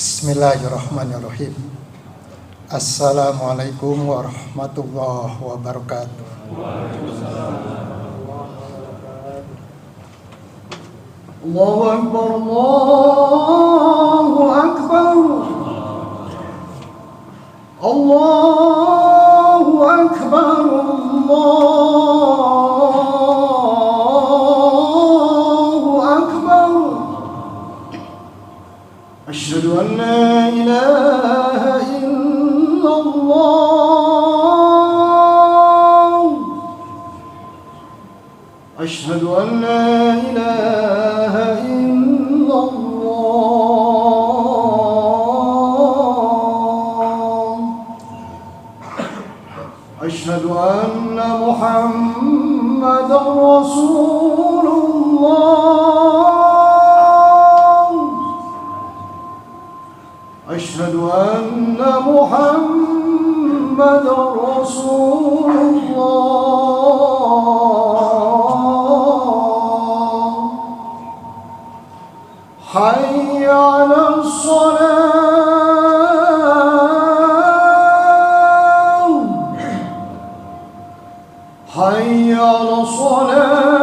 Bismillahirrahmanirrahim. Assalamualaikum warahmatullahi wabarakatuh. Allahu Akbar, Allahu Akbar, Allahu Akbar, Allahu Akbar. Asyhadu an la ilaha illallah. Asyhadu an la ilaha illallah. Asyhadu anna Muhammadar Rasulullah. Asyhadu anna Muhammadar Rasulullah. Hayya 'alas shalah. Hayya 'alas shalah.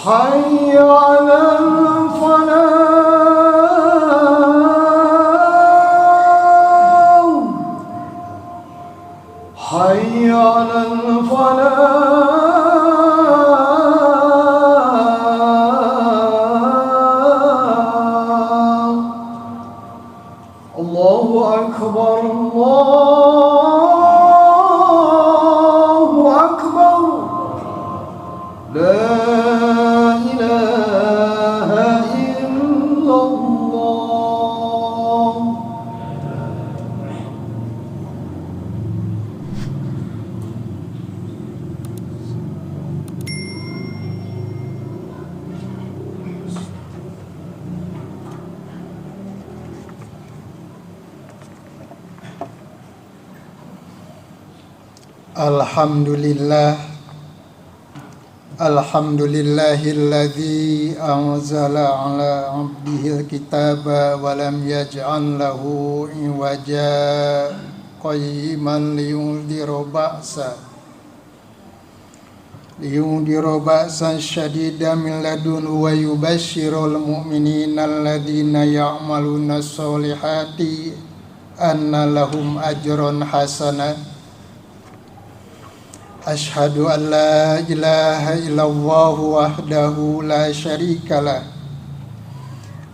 حي على الفلاح. حي على الفلاح. الله أكبر، الله أكبر. لا Alhamdulillahilladzi anzala ala abdihil kitaba wa lam yaj'al lahu iwaja qayyiman liyundira ba'san syadidan min ladunhu wa yubashshirul mu'minina alladzina ya'maluna sholihati anna lahum ajran hasanah. Asyhadu an la ilaha illallah wahdahu la syarikalah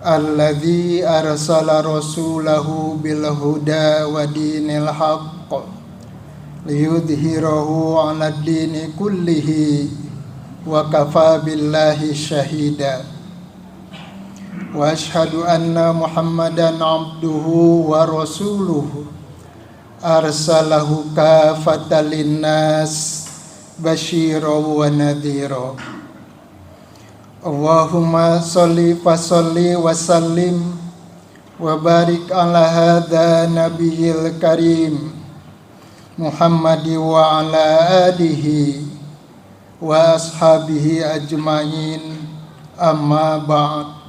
alladzi arsala rasulahu bil huda wa dinil haqq liyudhhirahu 'alad dini kullihi wa kafa billahi syahida. Wa asyhadu anna Muhammadan 'abduhu wa rasuluhu arsalahu kafatan linnas basyira wa nadhira. Allahumma sholli wa sallim wa barik ala hadza nabiyil karim Muhammadi wa ala alihi wa ashabihi ajmain, amma ba'd.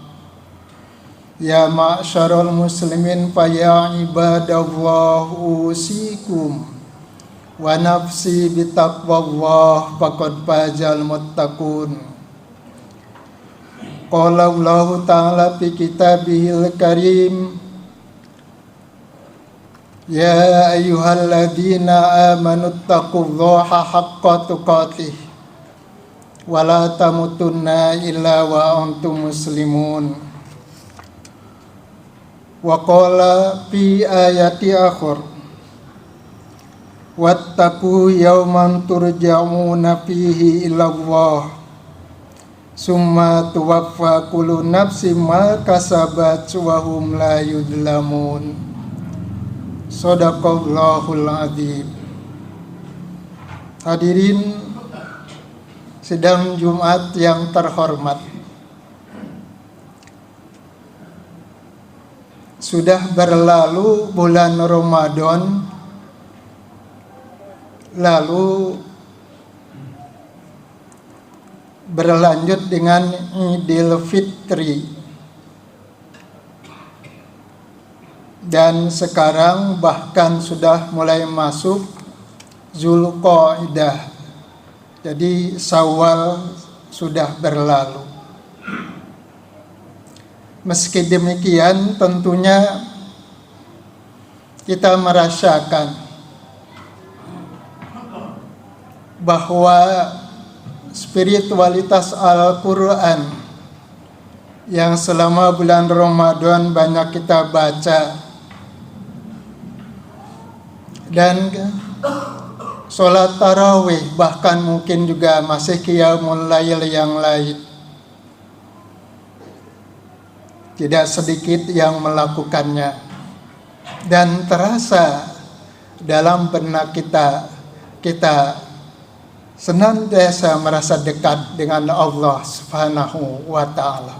Ya ma'syarul muslimin fa ya ibadallah usikum wa nafsi bitaqwallah faqad fazal muttaqun. Qala Allah ta'ala fi kitabihil karim, ya ayyuhalladzina amanu taqullaha haqqa tuqatih wa la tamutunna illa wa antum muslimun. Wa qala fi ayati akhir, wattaqu yawman turja'una fihi ilallah summa tuwaffa kullu nafsin ma kasabat wa hum la yudlamun. Shadaqallahul adzim. Hadirin sidang Jumat yang terhormat, sudah berlalu bulan Ramadan, lalu berlanjut dengan Idul Fitri, dan sekarang bahkan sudah mulai masuk Zulqa'dah. Jadi Syawal sudah berlalu. Meski demikian, tentunya kita merasakan bahwa spiritualitas Al-Quran yang selama bulan Ramadan banyak kita baca, dan sholat tarawih, bahkan mungkin juga masih qiyamul lail yang lain, tidak sedikit yang melakukannya, dan terasa dalam benak kita senantiasa merasa dekat dengan Allah Subhanahu wa Ta'ala.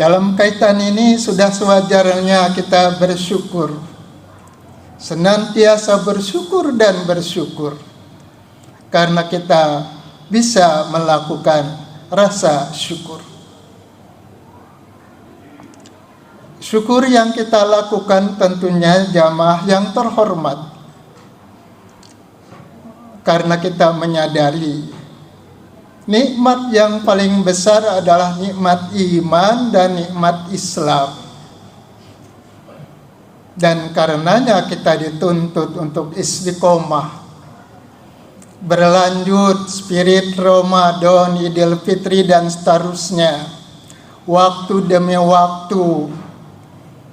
Dalam kaitan ini sudah sewajarnya kita bersyukur, senantiasa bersyukur dan bersyukur, karena kita bisa melakukan rasa syukur. Syukur yang kita lakukan tentunya jamaah yang terhormat, karena kita menyadari nikmat yang paling besar adalah nikmat iman dan nikmat Islam. Dan karenanya kita dituntut untuk istiqomah, berlanjut spirit Ramadan, Idul Fitri dan seterusnya, waktu demi waktu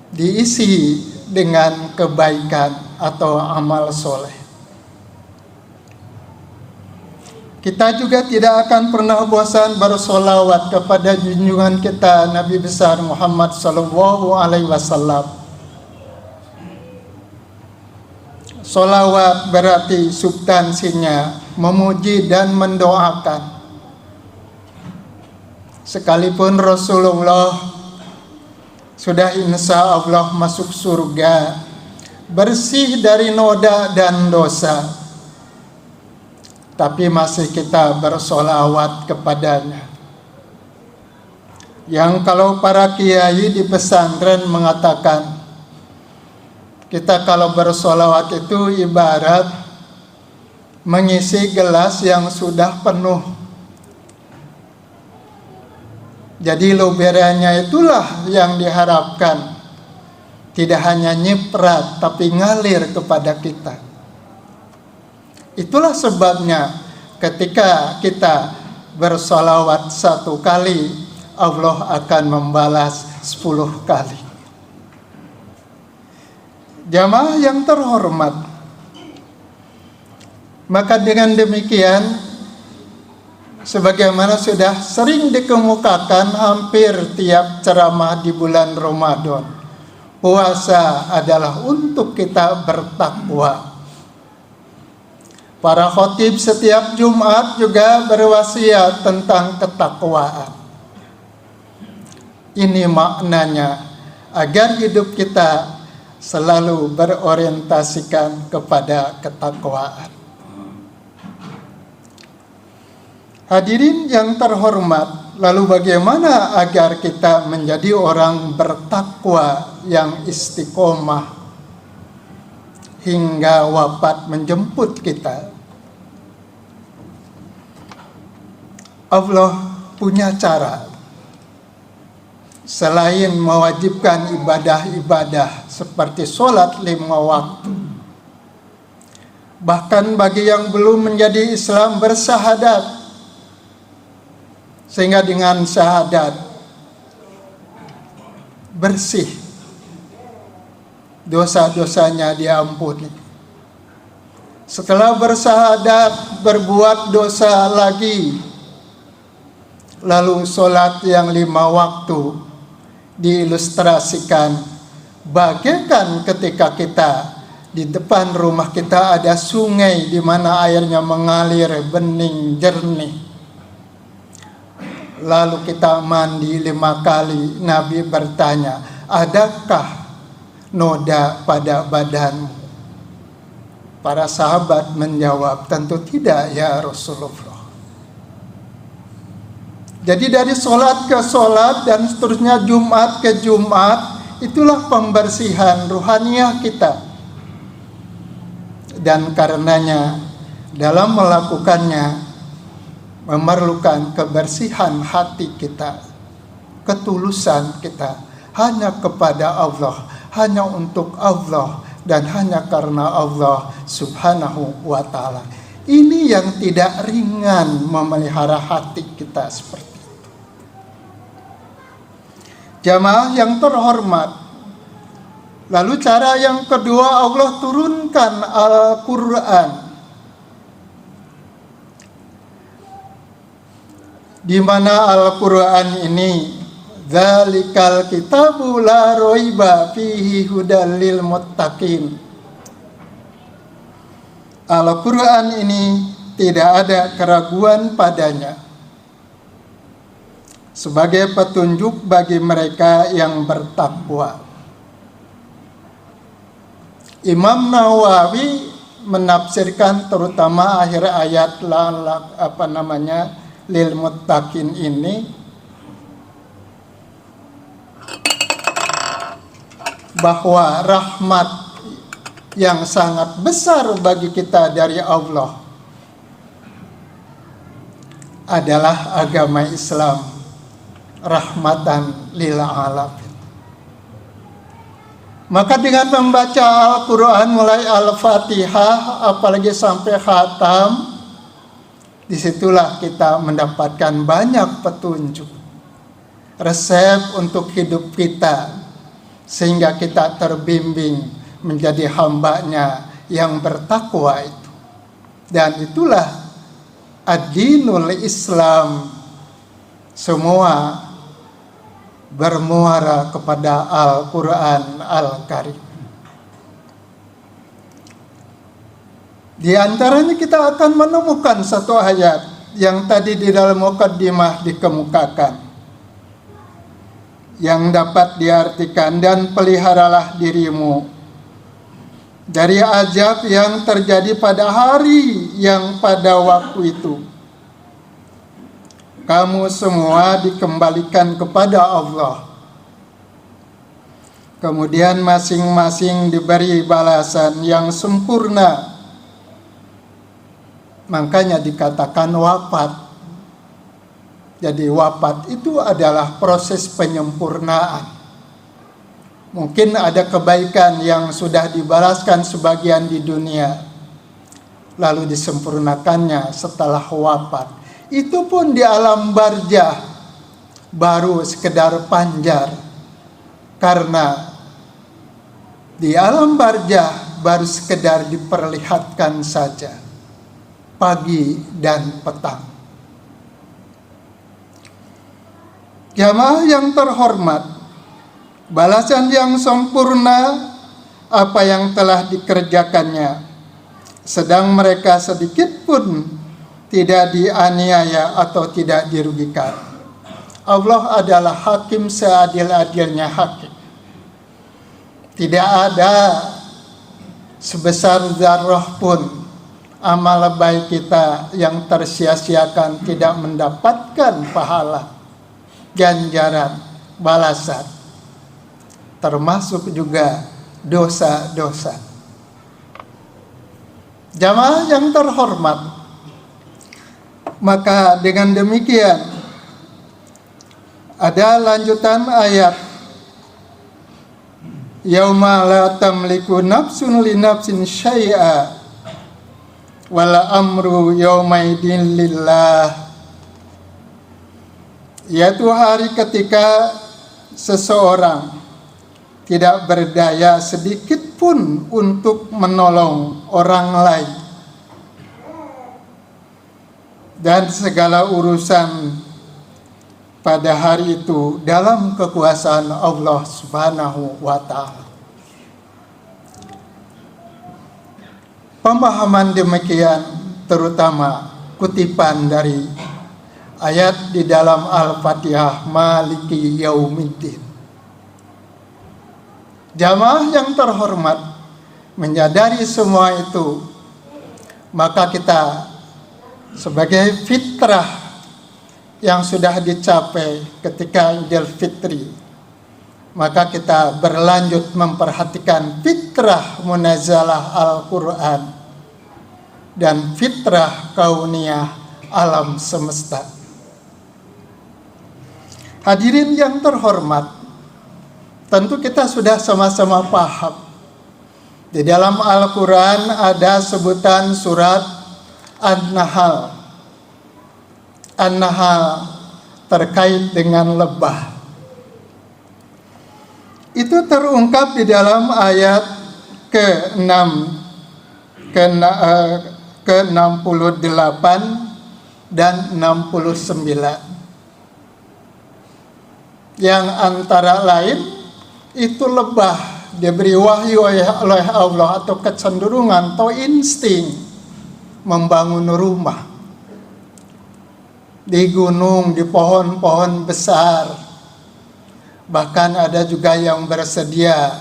diisi dengan kebaikan atau amal soleh. Kita juga tidak akan pernah bosan bersolawat kepada junjungan kita Nabi besar Muhammad sallallahu alaihi wasallam. Solawat berarti substansinya memuji dan mendoakan. Sekalipun Rasulullah sudah insya Allah masuk surga, bersih dari noda dan dosa, tapi masih kita bersolawat kepadanya. Yang kalau para kiai di pesantren mengatakan, kita kalau bersolawat itu ibarat mengisi gelas yang sudah penuh. Jadi luberannya itulah yang diharapkan, tidak hanya nyiprat tapi ngalir kepada kita. Itulah sebabnya ketika kita bersolawat 1 kali, Allah akan membalas 10 kali. Jamaah yang terhormat, maka dengan demikian, sebagaimana sudah sering dikemukakan hampir tiap ceramah di bulan Ramadan, puasa adalah untuk kita bertakwa. Para khotib setiap Jumat juga berwasiat tentang ketakwaan. Ini maknanya, agar hidup kita selalu berorientasikan kepada ketakwaan. Hadirin yang terhormat, lalu bagaimana agar kita menjadi orang bertakwa yang istiqomah hingga wafat menjemput kita? Allah punya cara. Selain mewajibkan ibadah-ibadah seperti sholat 5 waktu, bahkan bagi yang belum menjadi Islam bersyahadat, sehingga dengan syahadat bersih, dosa-dosanya diampuni. Setelah bersyahadat berbuat dosa lagi, lalu sholat yang 5 waktu diilustrasikan bagaikan ketika kita di depan rumah kita ada sungai di mana airnya mengalir bening jernih. Lalu kita mandi 5 kali. Nabi bertanya, adakah noda pada badanmu? Para sahabat menjawab, tentu tidak ya Rasulullah. Jadi dari sholat ke sholat dan seterusnya, Jumat ke Jumat, itulah pembersihan ruhaniah kita. Dan karenanya dalam melakukannya memerlukan kebersihan hati kita, ketulusan kita hanya kepada Allah, hanya untuk Allah, dan hanya karena Allah subhanahu wa ta'ala. Ini yang tidak ringan memelihara hati kita seperti itu. Jamaah yang terhormat, lalu cara yang kedua, Allah turunkan Al-Quran, di mana Al-Quran ini, dzalikal kitabu la raiba fihi hudal lil muttaqin. Al-Quran ini tidak ada keraguan padanya, sebagai petunjuk bagi mereka yang bertakwa. Imam Nawawi menafsirkan terutama akhir ayat lil muttaqin ini, bahwa rahmat yang sangat besar bagi kita dari Allah adalah agama Islam, rahmatan lil alamin. Maka dengan membaca Al-Quran mulai Al-Fatihah apalagi sampai khatam, disitulah kita mendapatkan banyak petunjuk, resep untuk hidup kita, sehingga kita terbimbing menjadi hambanya yang bertakwa itu. Dan itulah ad-dinul Islam, semua bermuara kepada Al-Quran Al-Karim. Di antaranya kita akan menemukan satu ayat yang tadi di dalam mukaddimah dikemukakan, yang dapat diartikan, dan peliharalah dirimu dari azab yang terjadi pada hari yang pada waktu itu kamu semua dikembalikan kepada Allah, kemudian masing-masing diberi balasan yang sempurna. Makanya dikatakan wafat. Jadi wafat itu adalah proses penyempurnaan. Mungkin ada kebaikan yang sudah dibalaskan sebagian di dunia, lalu disempurnakannya setelah wafat. Itu pun di alam barzah baru sekedar panjar, karena di alam barzah baru sekedar diperlihatkan saja pagi dan petang. Jamaah yang terhormat, balasan yang sempurna apa yang telah dikerjakannya, sedang mereka sedikit pun tidak dianiaya atau tidak dirugikan. Allah adalah hakim seadil-adilnya hakim. Tidak ada sebesar zarrah pun amal baik kita yang tersia-siakan, tidak mendapatkan pahala, ganjaran, balasan, termasuk juga dosa-dosa. Jamaah yang terhormat, maka dengan demikian ada lanjutan ayat, yauma la tamliku nafsun li nafsin syai'a wala amru yaumaidin lillah, yaitu hari ketika seseorang tidak berdaya sedikit pun untuk menolong orang lain, dan segala urusan pada hari itu dalam kekuasaan Allah Subhanahu wa ta'ala. Pemahaman demikian terutama kutipan dari ayat di dalam Al-Fatihah, Maliki Yaumiddin. Jamaah yang terhormat, menyadari semua itu, maka kita sebagai fitrah yang sudah dicapai ketika Idul Fitri, maka kita berlanjut memperhatikan fitrah munazzalah Al-Quran dan fitrah kauniyah alam semesta. Hadirin yang terhormat, tentu kita sudah sama-sama paham. Di dalam Al-Quran ada sebutan surat An-Nahl. An-Nahl terkait dengan lebah. Itu terungkap di dalam ayat ke-68 dan 69. Yang antara lain itu lebah diberi wahyu oleh Allah atau kecenderungan atau insting membangun rumah di gunung, di pohon-pohon besar. Bahkan ada juga yang bersedia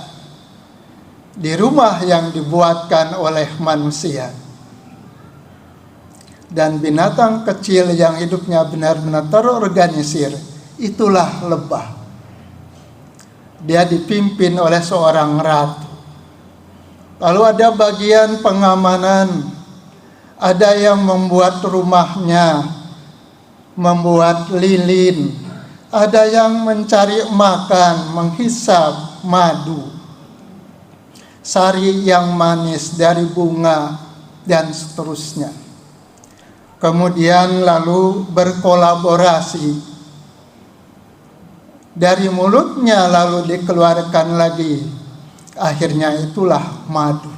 di rumah yang dibuatkan oleh manusia. Dan binatang kecil yang hidupnya benar-benar terorganisir, itulah lebah. Dia dipimpin oleh seorang ratu. Lalu ada bagian pengamanan, ada yang membuat rumahnya, membuat lilin, ada yang mencari makan, menghisap madu, sari yang manis dari bunga, dan seterusnya. Kemudian lalu berkolaborasi. Dari mulutnya lalu dikeluarkan lagi. Akhirnya itulah madu.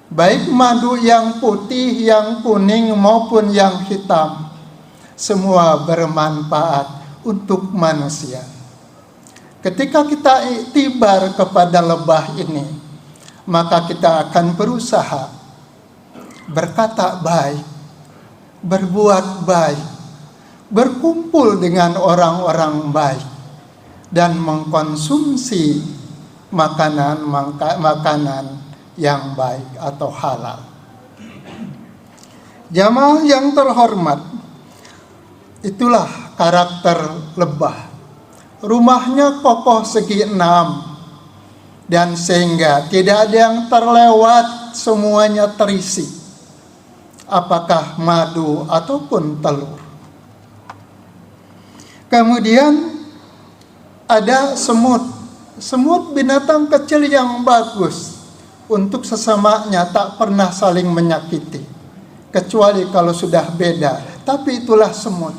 Baik madu yang putih, yang kuning maupun yang hitam, semua bermanfaat untuk manusia. Ketika kita iktibar kepada lebah ini, maka kita akan berusaha berkata baik, berbuat baik, berkumpul dengan orang-orang baik, dan mengkonsumsi makanan yang baik atau halal. Jamaah yang terhormat, itulah karakter lebah. Rumahnya kokoh segi 6, dan sehingga tidak ada yang terlewat, semuanya terisi, apakah madu ataupun telur. Kemudian ada semut. Semut binatang kecil yang bagus untuk sesamanya, tak pernah saling menyakiti, kecuali kalau sudah beda. Tapi itulah semut.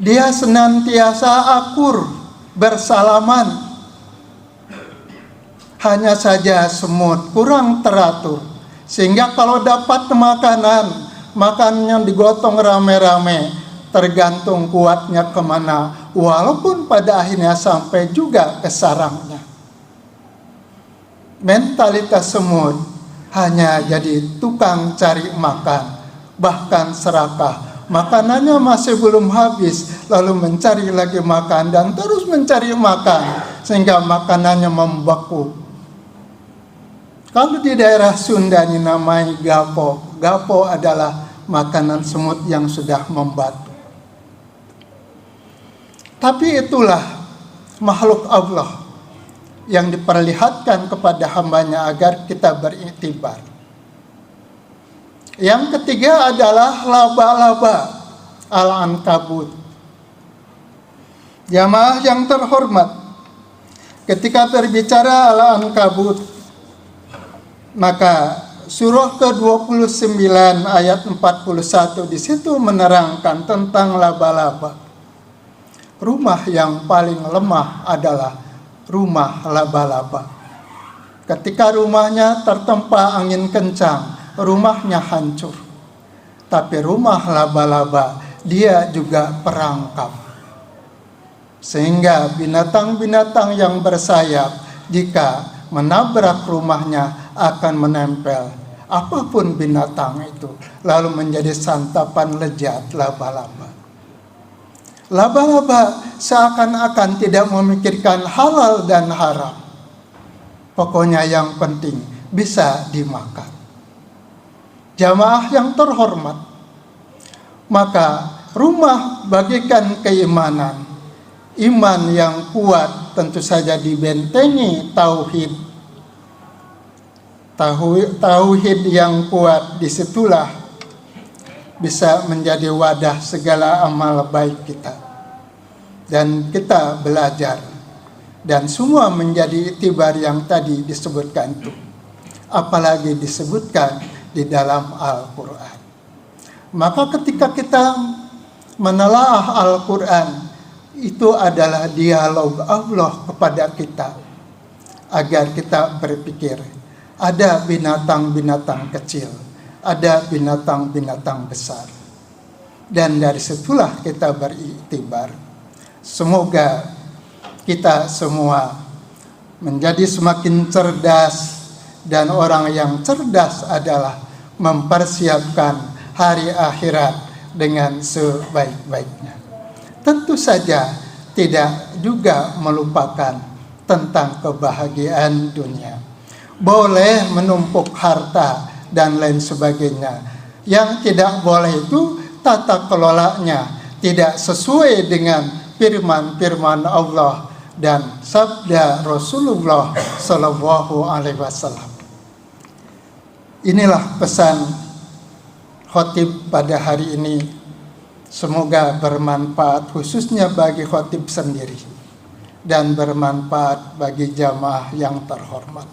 Dia senantiasa akur, bersalaman. Hanya saja semut kurang teratur, sehingga kalau dapat makanannya digotong rame-rame, tergantung kuatnya kemana, walaupun pada akhirnya sampai juga ke sarangnya. Mentalitas semut hanya jadi tukang cari makan, bahkan serakah. Makanannya masih belum habis, lalu mencari lagi makan dan terus mencari makan, sehingga makanannya membeku. Kalau di daerah Sunda dinamai gapo. Gapo adalah makanan semut yang sudah membatu. Tapi itulah makhluk Allah yang diperlihatkan kepada hambanya agar kita beriktibar. Yang ketiga adalah laba-laba, al-ankabut. Jamaah yang terhormat, ketika berbicara al-ankabut, maka surah ke-29 ayat 41 di situ menerangkan tentang laba-laba. Rumah yang paling lemah adalah rumah laba-laba. Ketika rumahnya tertempa angin kencang, rumahnya hancur. Tapi rumah laba-laba, dia juga perangkap. Sehingga binatang-binatang yang bersayap, jika menabrak rumahnya akan menempel. Apapun binatang itu, lalu menjadi santapan lezat laba-laba. Laba-laba seakan-akan tidak memikirkan halal dan haram. Pokoknya yang penting bisa dimakan. Jamaah yang terhormat, maka rumah bagikan keimanan. Iman yang kuat tentu saja dibentengi tauhid. Tauhid yang kuat, disitulah bisa menjadi wadah segala amal baik kita. Dan kita belajar. Dan semua menjadi iktibar yang tadi disebutkan itu. Apalagi disebutkan di dalam Al-Quran. Maka ketika kita menelaah Al-Quran, itu adalah dialog Allah kepada kita agar kita berpikir. Ada binatang-binatang kecil, ada binatang-binatang besar, dan dari situlah kita beriktibar. Semoga kita semua menjadi semakin cerdas, dan orang yang cerdas adalah mempersiapkan hari akhirat dengan sebaik-baiknya. Tentu saja tidak juga melupakan tentang kebahagiaan dunia. Boleh menumpuk harta dan lain sebagainya. Yang tidak boleh itu tata kelolanya tidak sesuai dengan firman-firman Allah dan sabda Rasulullah Sallallahu Alaihi Wasallam. Inilah pesan khotib pada hari ini. Semoga bermanfaat khususnya bagi khotib sendiri dan bermanfaat bagi jamaah yang terhormat.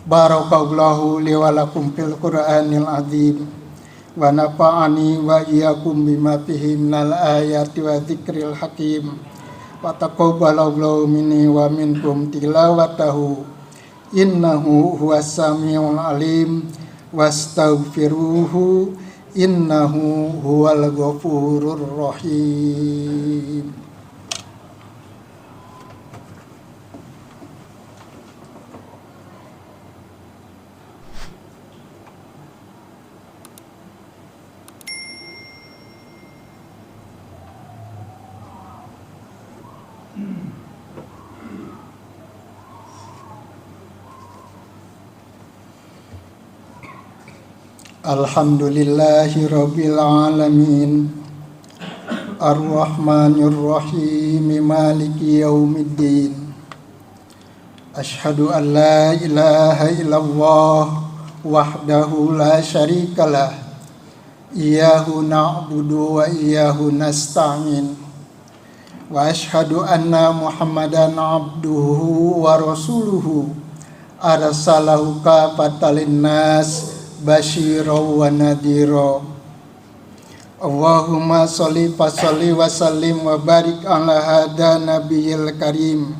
Barakallahu li wa lakum fil Qur'anil azim wa nafa'ani wa iyyakum bima fihi minal ayati wa dzikril hakim wa taqabbalallahu minni wa minkum tilawatahu innahu huwas samiul alim wastaghfiruhu innahu huwal ghafurur rahim. Alhamdulillahi rabbil alamin Ar-Rahmanir Rahim Maliki yaumiddin Asyhadu an la ilaha illallah wahdahu la syarikalah Iyyahu na'budu wa iyyahu nasta'in Wa asyhadu anna Muhammadan abduhu wa rasuluhu arsalahu kafatan linnas basyira wa nadhira. Allahumma sholli wa sallim wa barik ala hada nabiyil karim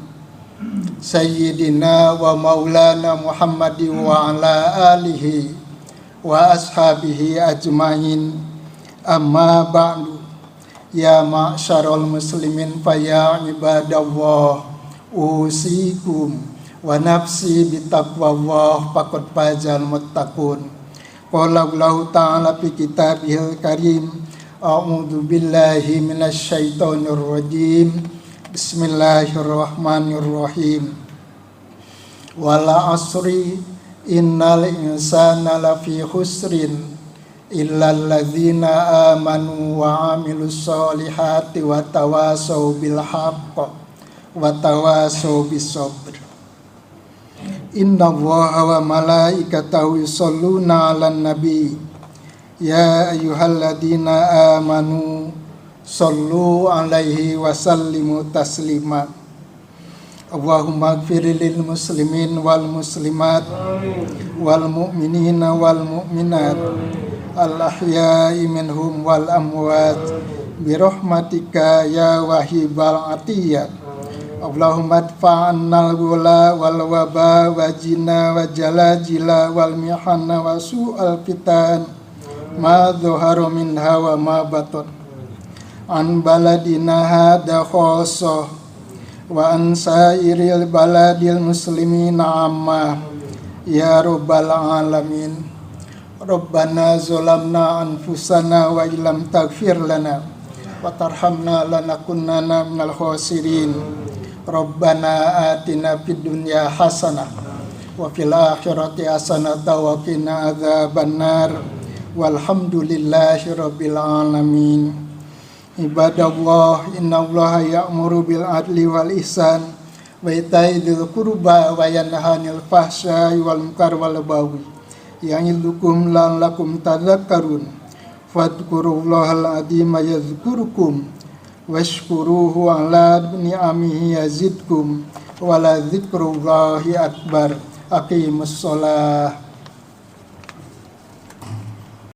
sayyidina wa maulana Muhammadin wa ala alihi wa ashabihi ajmain. Amma ba'du, ya ma'syarul muslimin fa ya ibadallah usikum wa nafsi bitaqwallah faqad fazal muttaqun. Qala Allah ta'ala fi kitabihil karim a'udzu billahi minasy syaithanir rajim bismillahirrahmanirrahim wal 'asri innal insana lafi khusrin illal ladzina amanu wa 'amilus solihati wa tawasau bil haqq wa tawasau bis sabr. Inna Allaha wa malaikatahu yusholluna 'alan nabi ya ayyuhalladzina amanu shollu 'alaihi wa sallimu taslima. Allahumma ighfir lil muslimin wal muslimat wal mu'minina wal mu'minat al ahya'i minhum wal amwat bi rahmatika ya wahibal atiyat. Allahumma adfa'annal gula wal waba wa jina wa jalajila wal mihana wa su'al fitan ma dhuharu minha wa ma baton an baladina hada khosoh wa an sairil baladil muslimina amma ya rabbal alamin. Rabbana zolamna anfusana wa ilam taghfir lana wa tarhamna lanakunanna minal khosirin. Rabbana atina fid dunya hasanah wa fil akhirati hasanah wa qina adzabannar. walhamdulillahirabbil alamin. Ibadallah, innallaha ya'muru bil adli wal ihsan wa ita'i dzil qurba wa yanha 'anil fahsya'i wal munkar wal baghi ya'idukum la'allakum tadhakkarun. Fadhkurullahal adzima yadhkurukum washkuruhu 'ala ni'amihi yazidkum wa la dzikrullahi akbar. Aqimus shalah.